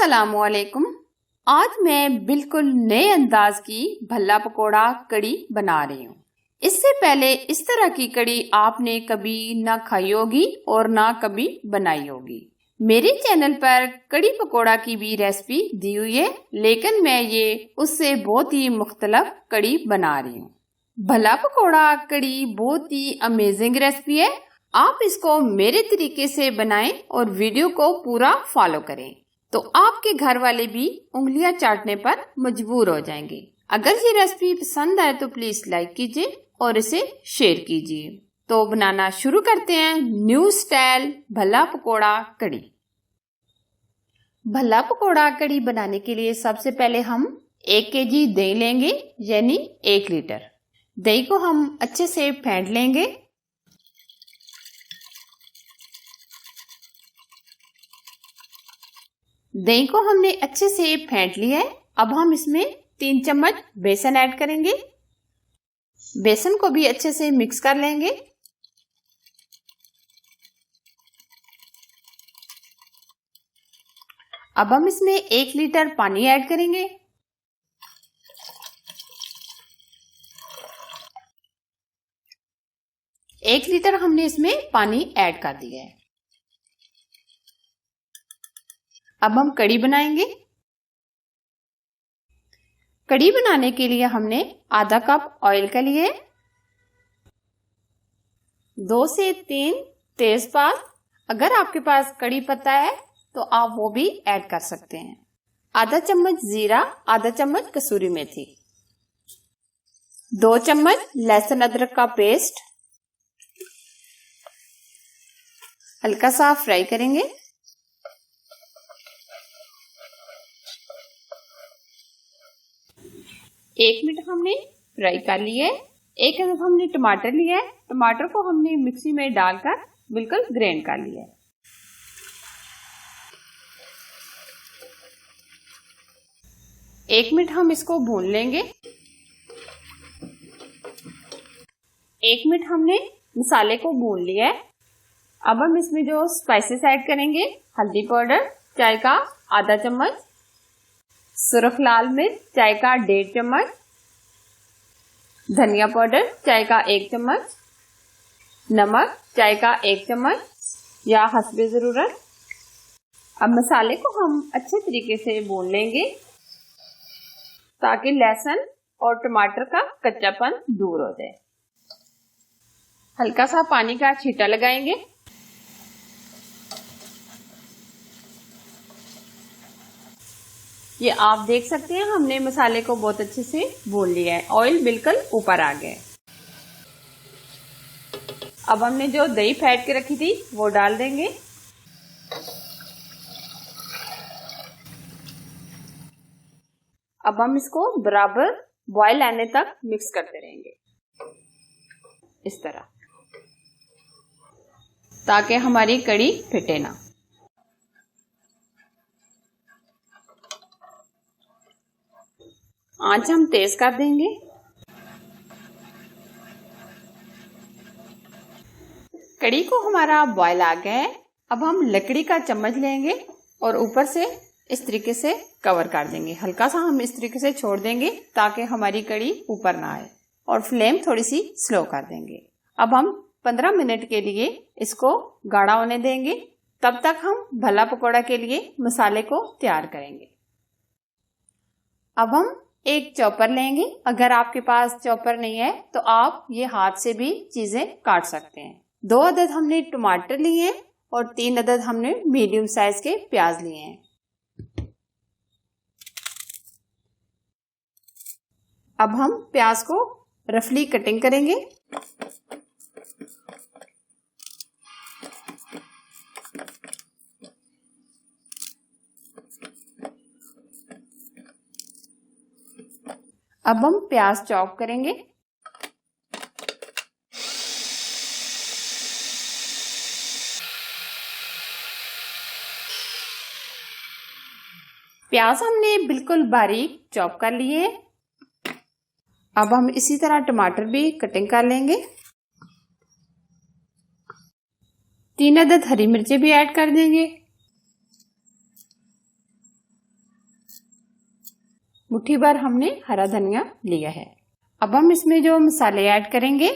अस्सलामुअलैकुम। आज मैं बिल्कुल नए अंदाज की भल्ला पकौड़ा कड़ी बना रही हूँ। इससे पहले इस तरह की कड़ी आपने कभी ना खाई होगी और ना कभी बनाई होगी। मेरे चैनल पर कड़ी पकौड़ा की भी रेसिपी दी हुई है, लेकिन मैं ये उससे बहुत ही मुख्तलिफ कड़ी बना रही हूँ। भल्ला पकौड़ा कड़ी बहुत ही अमेजिंग रेसिपी है। आप इसको मेरे तरीके से बनाएं और वीडियो को पूरा फॉलो करें तो आपके घर वाले भी उंगलियां चाटने पर मजबूर हो जाएंगे। अगर ये रेसिपी पसंद आए तो प्लीज लाइक कीजिए और इसे शेयर कीजिए। तो बनाना शुरू करते हैं न्यू स्टाइल भल्ला पकौड़ा कड़ी। भल्ला पकौड़ा कड़ी बनाने के लिए सबसे पहले हम 1 केजी दही लेंगे, यानी 1 लीटर। दही को हम अच्छे से फेंट लेंगे। दही को हमने अच्छे से फेंट लिया है। अब हम इसमें 3 चम्मच बेसन ऐड करेंगे। बेसन को भी अच्छे से मिक्स कर लेंगे। अब हम इसमें 1 लीटर पानी ऐड करेंगे। एक लीटर हमने इसमें पानी ऐड कर दिया है। अब हम कड़ी बनाएंगे। कड़ी बनाने के लिए हमने आधा कप ऑयल का लिए, 2 से 3 तेजपात। अगर आपके पास कड़ी पत्ता है तो आप वो भी ऐड कर सकते हैं। आधा चम्मच जीरा, आधा चम्मच कसूरी मेथी, 2 चम्मच लहसुन अदरक का पेस्ट। हल्का सा फ्राई करेंगे। 1 मिनट हमने फ्राई कर लिया है। एक अदद हमने टमाटर लिया है। टमाटर को हमने मिक्सी में डालकर बिल्कुल ग्राइंड कर लिया है। 1 मिनट हम इसको भून लेंगे। 1 मिनट हमने मसाले को भून लिया है। अब हम इसमें जो स्पाइसेस ऐड करेंगे, हल्दी पाउडर चाय का आधा चम्मच, सुरख लाल मिर्च चाय का 1.5 चम्मच, धनिया पाउडर चाय का 1 चम्मच, नमक चाय का 1 चम्मच या हस्बे जरूरत। अब मसाले को हम अच्छे तरीके से भून लेंगे ताकि लहसुन और टमाटर का कच्चापन दूर हो जाए। हल्का सा पानी का छींटा लगाएंगे। ये आप देख सकते हैं हमने मसाले को बहुत अच्छे से भून लिया है। ऑयल बिल्कुल ऊपर आ गया है। अब हमने जो दही फेंट के रखी थी वो डाल देंगे। अब हम इसको बराबर बॉयल आने तक मिक्स करते रहेंगे, इस तरह, ताकि हमारी कड़ी फिटे ना। आंच हम तेज कर देंगे। कड़ी को हमारा बॉयल आ गया है। अब हम लकड़ी का चम्मच लेंगे और ऊपर से इस तरीके से कवर कर देंगे। हल्का सा हम इस तरीके से छोड़ देंगे ताकि हमारी कड़ी ऊपर ना आए, और फ्लेम थोड़ी सी स्लो कर देंगे। अब हम 15 मिनट के लिए इसको गाढ़ा होने देंगे। तब तक हम भल्ला पकौड़ा के लिए मसाले को तैयार करेंगे। अब हम एक चॉपर लेंगे। अगर आपके पास चॉपर नहीं है तो आप ये हाथ से भी चीजें काट सकते हैं। 2 अदद हमने टमाटर लिए हैं और 3 अदद हमने मीडियम साइज के प्याज लिए हैं। अब हम प्याज को रफली कटिंग करेंगे। अब हम प्याज चॉप करेंगे। प्याज हमने बिल्कुल बारीक चॉप कर लिए। अब हम इसी तरह टमाटर भी कटिंग कर लेंगे। 3 अदद हरी मिर्चें भी ऐड कर देंगे। मुट्ठी भर हमने हरा धनिया लिया है। अब हम इसमें जो मसाले ऐड करेंगे,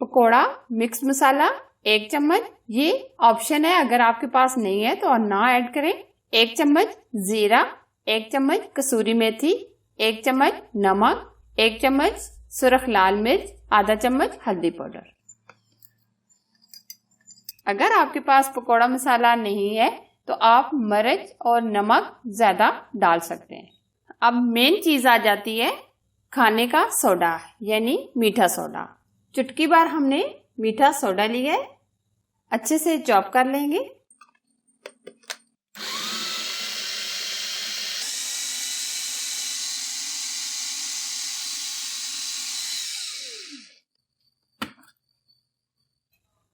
पकोड़ा मिक्स मसाला 1 चम्मच, ये ऑप्शन है, अगर आपके पास नहीं है तो ना ऐड करें। 1 चम्मच जीरा, 1 चम्मच कसूरी मेथी, 1 चम्मच नमक, 1 चम्मच सुरख लाल मिर्च, आधा चम्मच हल्दी पाउडर। अगर आपके पास पकोड़ा मसाला नहीं है तो आप मिर्च और नमक ज्यादा डाल सकते हैं। अब मेन चीज आ जाती है खाने का सोडा, यानी मीठा सोडा। चुटकी भर हमने मीठा सोडा लिया है, अच्छे से चॉप कर लेंगे।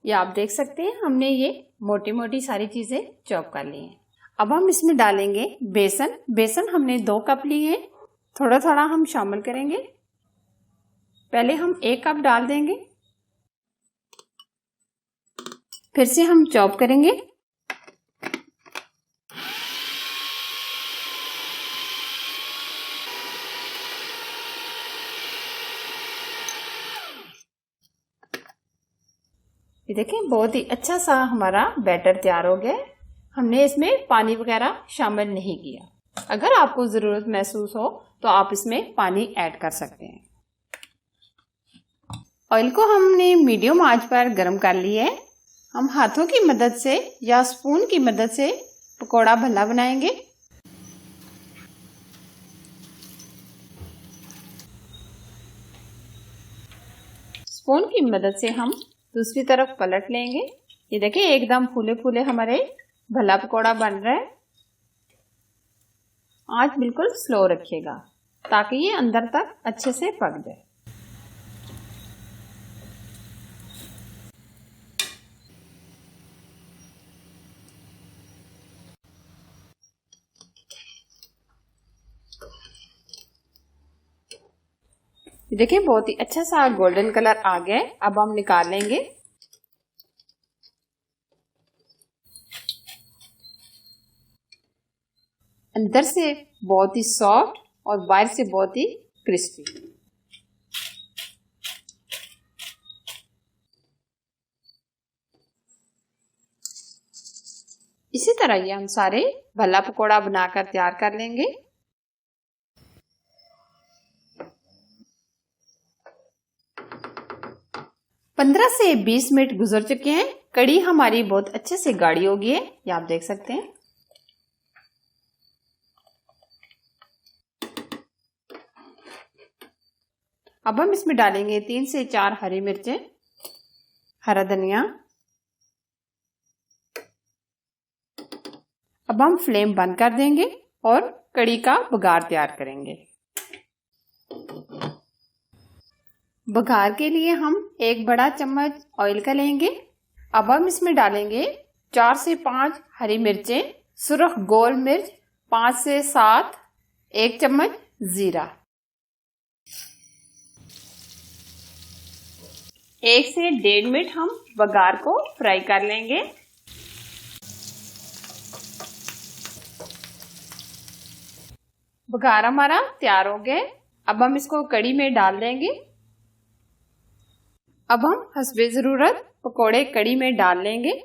ये आप देख सकते हैं हमने ये मोटी मोटी सारी चीजें चॉप कर ली हैं। अब हम इसमें डालेंगे बेसन। बेसन हमने 2 कप लिए हैं, थोड़ा थोड़ा हम शामिल करेंगे। पहले हम 1 कप डाल देंगे, फिर से हम चॉप करेंगे। ये देखें बहुत ही अच्छा सा हमारा बैटर तैयार हो गया। हमने इसमें पानी वगैरह शामिल नहीं किया। अगर आपको जरूरत महसूस हो तो आप इसमें पानी ऐड कर सकते हैं। ऑयल को हमने मीडियम आंच पर गर्म कर लिया है। हम हाथों की मदद से या स्पून की मदद से पकोड़ा भल्ला बनाएंगे। स्पून की मदद से हम दूसरी तरफ पलट लेंगे। ये देखिए एकदम फूले फूले हमारे भल्ला पकोड़ा बन रहा है। आंच बिल्कुल स्लो रखिएगा ताकि ये अंदर तक अच्छे से पक जाए। देखिए बहुत ही अच्छा सा गोल्डन कलर आ गया है। अब हम निकाल लेंगे। अंदर से बहुत ही सॉफ्ट और बाहर से बहुत ही क्रिस्पी। इसी तरह ये हम सारे भल्ला पकोड़ा बनाकर तैयार कर लेंगे। पंद्रह से 20 मिनट गुजर चुके हैं। कड़ी हमारी बहुत अच्छे से गाढ़ी हो गई है, ये आप देख सकते हैं। अब हम इसमें डालेंगे 3 से 4 हरी मिर्चें, हरा धनिया। अब हम फ्लेम बंद कर देंगे और कड़ी का बघार तैयार करेंगे। बघार के लिए हम 1 बड़ा चम्मच ऑयल का लेंगे। अब हम इसमें डालेंगे 4 से 5 हरी मिर्चें, सुरख गोल मिर्च 5 से 7, 1 चम्मच जीरा, 1 से 1.5 मिनट हम बघार को फ्राई कर लेंगे। बघार हमारा तैयार हो गया। अब हम इसको कड़ी में डाल देंगे। अब हम हस्बे जरूरत पकोड़े कड़ी में डाल लेंगे।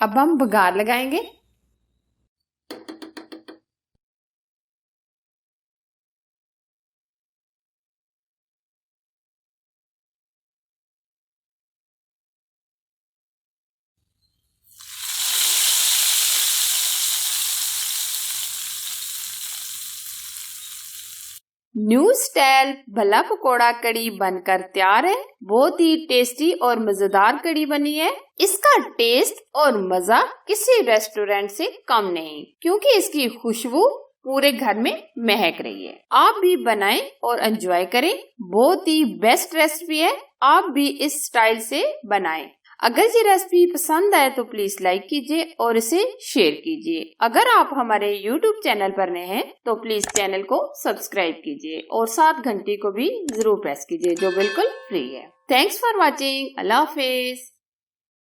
अब हम बघार लगाएंगे। न्यू स्टाइल भल्ला पकोड़ा कड़ी बनकर तैयार है। बहुत ही टेस्टी और मजेदार कड़ी बनी है। इसका टेस्ट और मजा किसी रेस्टोरेंट से कम नहीं, क्योंकि इसकी खुशबू पूरे घर में महक रही है। आप भी बनाएं और एंजॉय करें। बहुत ही बेस्ट रेसिपी है, आप भी इस स्टाइल से बनाएं। अगर ये रेसिपी पसंद आए तो प्लीज लाइक कीजिए और इसे शेयर कीजिए। अगर आप हमारे YouTube चैनल पर नए हैं तो प्लीज चैनल को सब्सक्राइब कीजिए और साथ घंटी को भी जरूर प्रेस कीजिए, जो बिल्कुल फ्री है। Thanks for watching. Allah Hafiz.